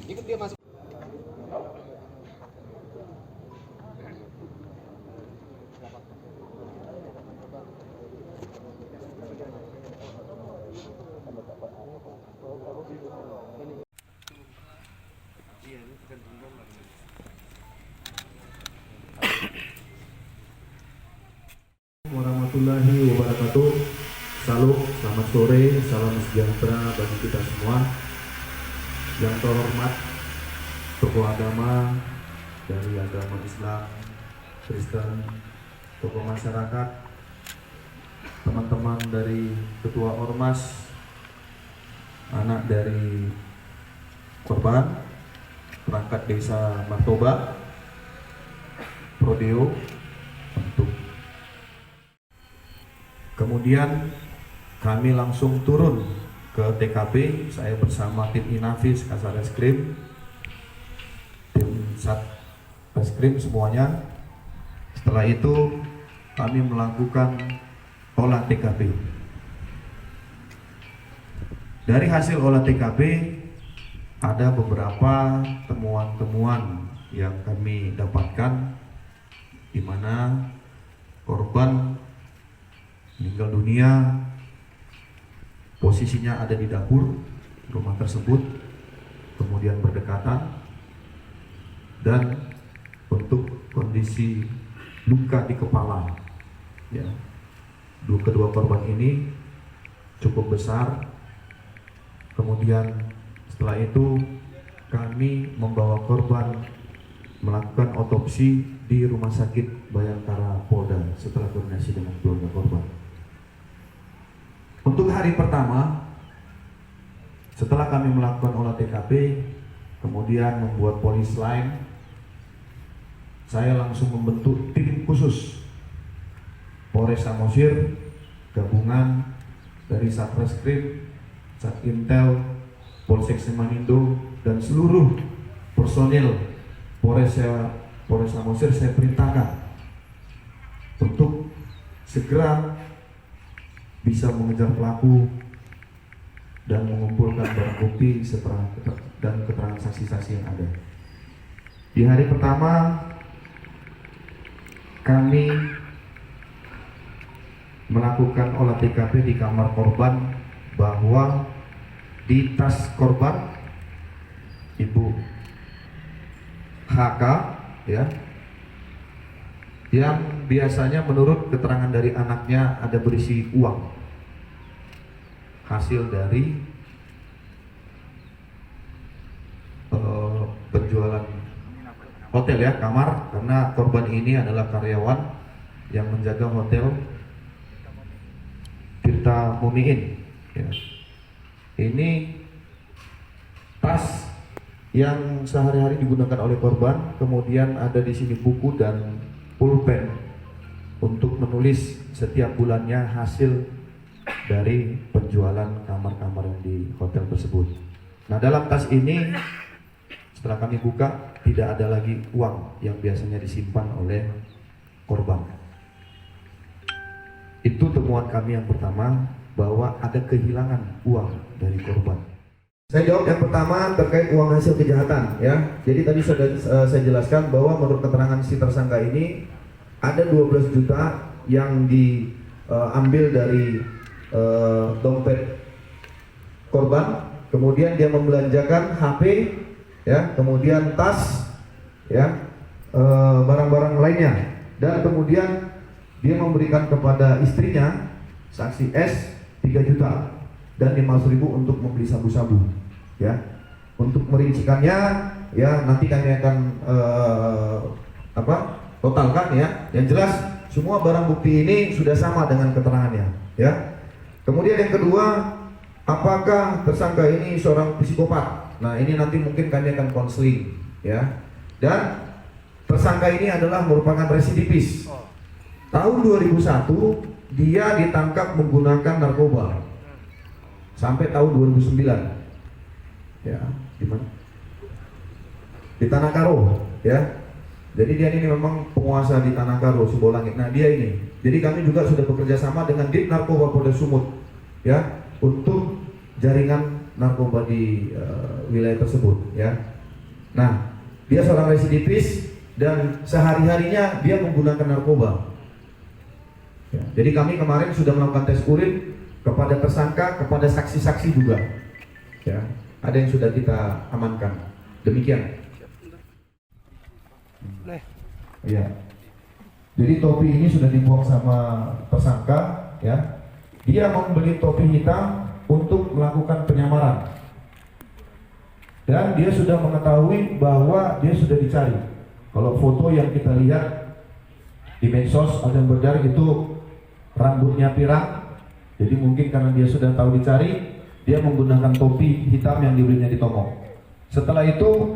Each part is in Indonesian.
Ikut dia masuk. Warahmatullahi wabarakatuh. Salam, selamat sore, salam sejahtera bagi kita semua. Yang terhormat tokoh agama dari agama Islam, Kristen, tokoh masyarakat, teman-teman dari ketua ormas, anak dari korban, perangkat desa Martoba, Prodeo, untuk kemudian kami langsung turun ke TKP, saya bersama tim Inafis, Kasareskrim, tim Satreskrim semuanya. Setelah itu kami melakukan olah TKP. Dari hasil olah TKP ada beberapa temuan-temuan yang kami dapatkan, di mana korban meninggal dunia, posisinya ada di dapur rumah tersebut, kemudian berdekatan, dan untuk kondisi luka di kepala, ya, kedua korban ini cukup besar. Kemudian setelah itu kami membawa korban melakukan otopsi di Rumah Sakit Bayangkara Polda setelah koordinasi dengan keluarga korban. Untuk hari pertama, setelah kami melakukan olah TKP, kemudian membuat polis line, saya langsung membentuk tim khusus Polres Samosir, gabungan dari Satreskrim, Satintel, Polsek Semanindo, dan seluruh personil Polres Samosir saya perintahkan untuk segera bisa mengejar pelaku dan mengumpulkan barang bukti dan keterangan saksi-saksi yang ada. Di hari pertama kami melakukan olah TKP di kamar korban, bahwa di tas korban Ibu HK, ya, yang biasanya menurut keterangan dari anaknya ada berisi uang, hasil dari penjualan hotel, ya, kamar, karena korban ini adalah karyawan yang menjaga hotel Tirta Mumiin, ya. Ini tas yang sehari-hari digunakan oleh korban, kemudian ada di sini buku dan pulpen untuk menulis setiap bulannya hasil dari penjualan kamar-kamar yang di hotel tersebut. Nah, dalam tas ini setelah kami buka tidak ada lagi uang yang biasanya disimpan oleh korban. Itu temuan kami yang pertama, bahwa ada kehilangan uang dari korban. Saya jawab yang pertama terkait uang hasil kejahatan, ya. Jadi tadi sudah saya jelaskan bahwa menurut keterangan si tersangka ini ada 12 juta yang diambil dari dompet korban, kemudian dia membelanjakan HP, ya, kemudian tas, ya, barang-barang lainnya, dan kemudian dia memberikan kepada istrinya, saksi S, 3 juta dan 500.000 untuk membeli sabu-sabu, ya. Untuk merincikannya, ya, nanti kami akan totalkan, ya. Yang jelas semua barang bukti ini sudah sama dengan keterangannya, ya. Kemudian yang kedua, apakah tersangka ini seorang psikopat? Nah, ini nanti mungkin kami akan konseling, ya. Dan tersangka ini adalah merupakan residivis. Tahun 2001 dia ditangkap menggunakan narkoba sampai tahun 2009, ya, gimana? di Tanah Karo, ya. Jadi dia ini memang penguasa di Tanah Karo, Sibolangit. Nah dia ini. Jadi kami juga sudah bekerja sama dengan Dit Narkoba Polda Sumut, ya, untuk jaringan narkoba di wilayah tersebut, ya. Nah dia seorang residivis dan sehari-harinya dia menggunakan narkoba. Ya, jadi kami kemarin sudah melakukan tes urin kepada tersangka, kepada saksi-saksi juga. Ya, ada yang sudah kita amankan. Demikian. Ya. Jadi topi ini sudah dibuang sama tersangka, ya. Dia membeli topi hitam untuk melakukan penyamaran. Dan dia sudah mengetahui bahwa dia sudah dicari. Kalau foto yang kita lihat di medsos ada yang beredar itu rambutnya pirang. Jadi mungkin karena dia sudah tahu dicari, dia menggunakan topi hitam yang dibelinya di Tomok. Setelah itu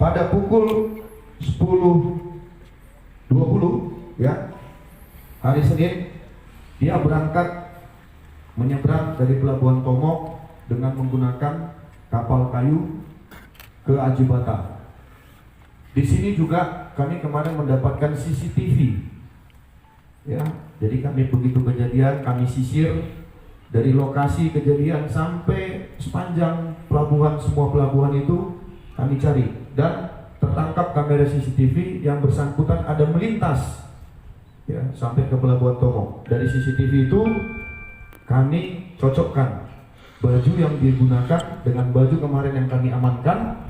pada pukul 10.20, ya, hari Senin, dia berangkat menyeberang dari Pelabuhan Tomok dengan menggunakan kapal kayu ke Aji Bata. Di sini juga kami kemarin mendapatkan CCTV, ya. Jadi kami begitu kejadian, kami sisir dari lokasi kejadian sampai sepanjang pelabuhan, semua pelabuhan itu kami cari, dan tertangkap kamera CCTV yang bersangkutan ada melintas, ya, sampai ke Pelabuhan Tomok. Dari CCTV itu kami cocokkan baju yang digunakan dengan baju kemarin yang kami amankan,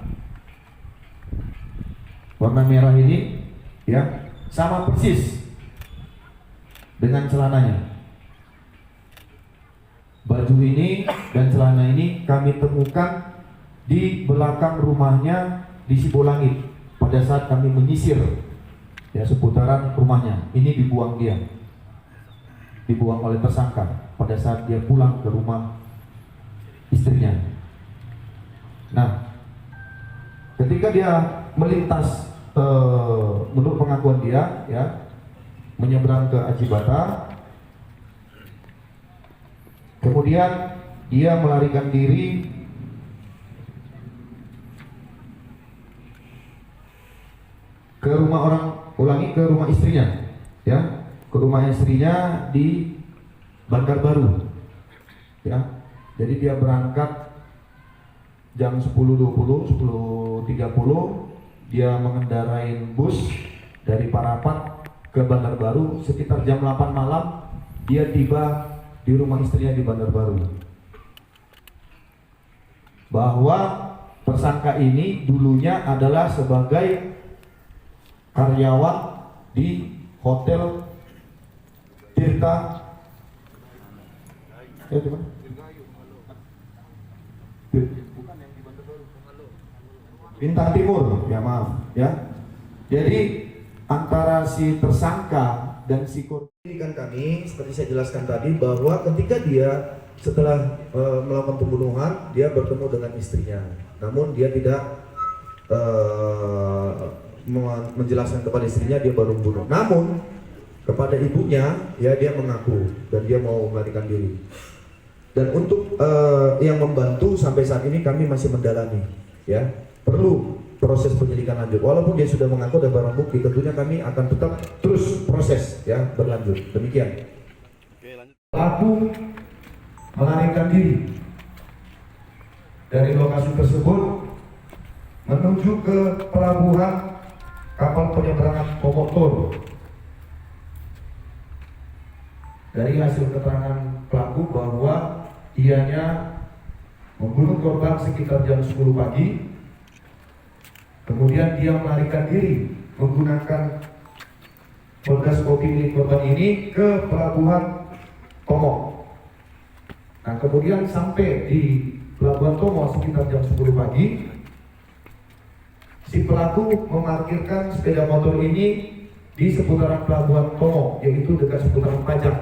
warna merah ini, ya, sama persis dengan celananya. Baju ini dan celana ini kami temukan di belakang rumahnya di Sibolangit pada saat kami menyisir, ya, seputaran rumahnya. Ini dibuang dia, dibuang oleh tersangka pada saat dia pulang ke rumah istrinya. Nah, ketika dia melintas, menurut pengakuan dia, ya, menyeberang ke Aji Bata, kemudian dia melarikan diri ke rumah ke rumah istrinya, ya, ke rumah istrinya di Banjarbaru, ya. Jadi dia berangkat jam 10.20, 10.30, dia mengendarai bus dari Parapat ke Banjarbaru. Sekitar jam 8 malam dia tiba di rumah istrinya di Banjarbaru. Bahwa tersangka ini dulunya adalah sebagai karyawan di Hotel Tirta Bintang Timur, ya, maaf, ya. Jadi antara si tersangka dan si korban, kan kami seperti saya jelaskan tadi bahwa ketika dia setelah melakukan pembunuhan, dia bertemu dengan istrinya, namun dia tidak menjelaskan kepada istrinya dia baru membunuh. Namun kepada ibunya, ya, dia mengaku dan dia mau melarikan diri. Dan untuk yang membantu sampai saat ini kami masih mendalami, ya, perlu proses penyelidikan lanjut. Walaupun dia sudah mengaku dan barang bukti, tentunya kami akan tetap terus proses, ya, berlanjut. Demikian. Pelaku melarikan diri dari lokasi tersebut menuju ke pelabuhan kapal penyeberangan Komotor. Dari hasil keterangan pelaku bahwa ianya membunuh korban sekitar jam 10 pagi. Kemudian dia melarikan diri menggunakan berkas kopi milik korban ini ke pelabuhan Tomok. Nah, kemudian sampai di pelabuhan Tomok sekitar jam 10 pagi, si pelaku memarkirkan sepeda motor ini di seputaran pelabuhan Tomok, yaitu dekat seputaran pajak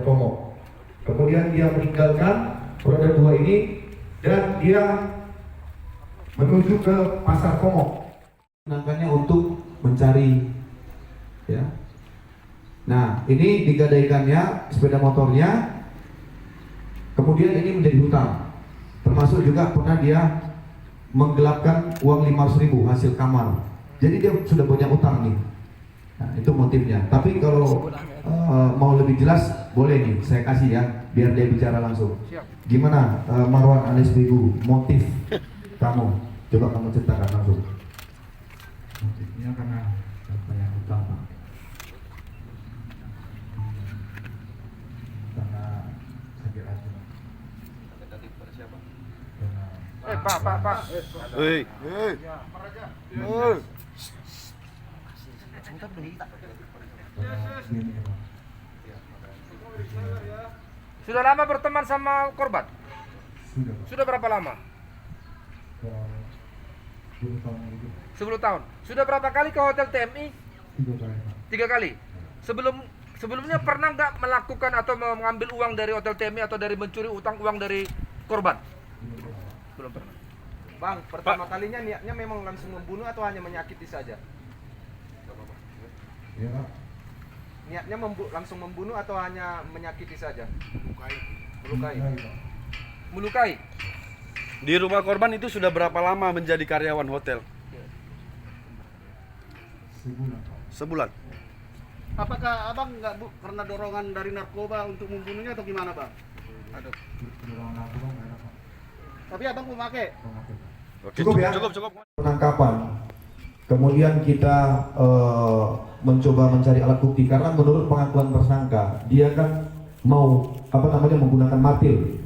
Tomok. Kemudian dia meninggalkan roda 2 ini dan dia menuju ke pasar Tomok. Menangkannya untuk mencari, ya. Nah, ini digadaikannya sepeda motornya, kemudian ini menjadi hutang. Termasuk juga pernah dia menggelapkan uang 500.000 hasil kamar. Jadi dia sudah banyak utang nih. Nah, itu motifnya. Tapi kalau mau lebih jelas, boleh nih saya kasih ya, biar dia bicara langsung. Gimana Marwan alias Begu, motif kamu? Coba kamu ceritakan langsung. Motifnya karena banyak utang, Pak. Karena sakit hati. Tadi pada siapa? Pak. Hei. Sudah lama berteman sama korban? Sudah, Pak. Sudah berapa lama? 10 tahun itu. 10 tahun. Sudah berapa kali ke hotel TMI? 3 kali, Pak. 3 kali. Sebelumnya pernah nggak melakukan atau mengambil uang dari hotel TMI atau dari mencuri uang dari korban? Belum pernah. Bang, pertama kalinya niatnya memang langsung membunuh atau hanya menyakiti saja? Ya, Pak. Niatnya langsung membunuh atau hanya menyakiti saja? Melukai. Melukai, Pak. Melukai. Di rumah korban itu sudah berapa lama menjadi karyawan hotel? Sebulan, Pak. Sebulan. Apakah abang nggak karena dorongan dari narkoba untuk membunuhnya atau gimana, bang? Aduh. Dorongan aku Bang, nggak ada, Pak. Tapi abang memakai. Pemakai, Pak. Oke, Cukup ya? cukup. Penangkapan. Kemudian kita mencoba mencari alat bukti karena menurut pengakuan tersangka dia kan mau menggunakan martil.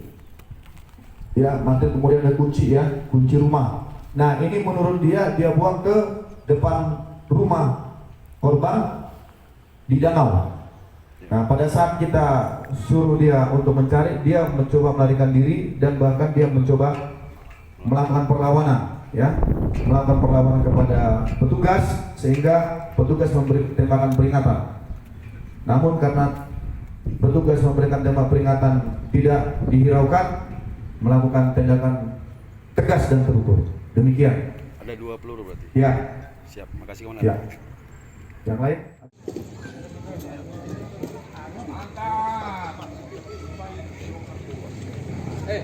Ya, martil kemudian ada kunci ya, kunci rumah. Nah, ini menurut dia buang ke depan rumah korban di danau. Nah, pada saat kita suruh dia untuk mencari, dia mencoba melarikan diri dan bahkan dia mencoba melakukan perlawanan, ya, melakukan perlawanan kepada petugas sehingga petugas memberi tembakan peringatan. Namun karena petugas memberikan tembak peringatan tidak dihiraukan, melakukan tindakan tegas dan terukur. Demikian. Ada 2 peluru berarti. Ya, Siap, makasih komandan. ya. Yang lain? Eh,